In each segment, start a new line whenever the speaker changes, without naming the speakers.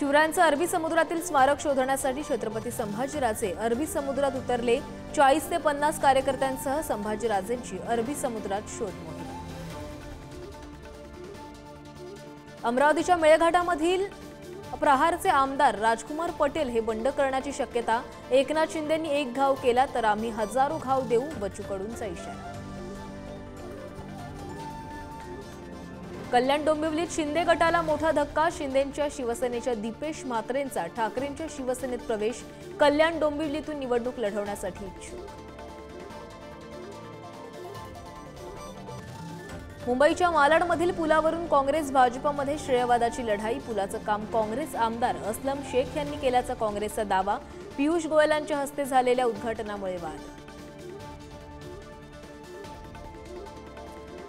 शिवरायांचं अरबी समुद्रातील स्मारक शोधण्यासाठी छत्रपती संभाजीराजे अरबी समुद्रात उतरले। 40 ते 50 कार्यकर्त्यांसह संभाजीराजेंची अरबी समुद्रात शोध मोहीम। अमरावतीच्या मेळघाटामधील प्रहारचे आमदार राजकुमार पटेल हे बंड करण्याची शक्यता। एकनाथ शिंदेंनी एक घाव केला तर आम्ही हजारो घाव देऊ, बच्चू कडूंचा इशारा। कल्याण डोंबिवलीत शिंदे गटाला मोठा धक्का। शिंदेंच्या शिवसेनेच्या दीपेश म्हात्रेंचा ठाकरेंच्या शिवसेनेत प्रवेश। कल्याण डोंबिवलीतून निवडणूक लढवण्यासाठी इच्छुक। मुंबईच्या मालाडमधील पुलावरून काँग्रेस भाजपमध्ये श्रेयवादाची लढाई। पुलाचं काम काँग्रेस आमदार असलम शेख यांनी केल्याचा काँग्रेसचा दावा। पियुष गोयलांच्या हस्ते झालेल्या उद्घाटनामुळे वाद।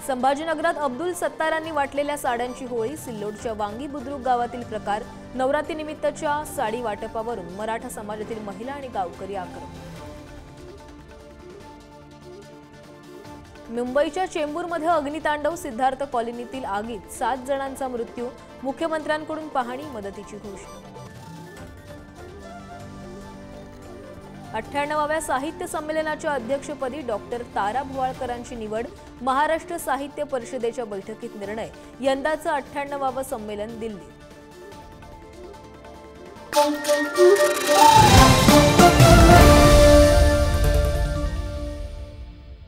संभाजीनगरात अब्दुल सत्तारांनी वाटलेल्या साड्यांची होळी। सिल्लोडच्या वांगी बुद्रुक गावातील प्रकार। नवरात्रीनिमित्तच्या साडी वाटपावरून मराठा समाजातील महिला आणि गावकरी आक्रमक। मुंबईच्या चेंबूरमध्ये अग्नितांडव। सिद्धार्थ कॉलनीतील आगीत 7 जणांचा मृत्यू। मुख्यमंत्र्यांकडून पाहणी, मदतीची घोषणा। 98व्या साहित्य संमेलनाच्या अध्यक्षपदी डॉक्टर तारा भुवाळकरांची निवड। महाराष्ट्र साहित्य परिषदेच्या बैठकीत निर्णय। यंदाचं 98वं संमेलन दिल्लीत।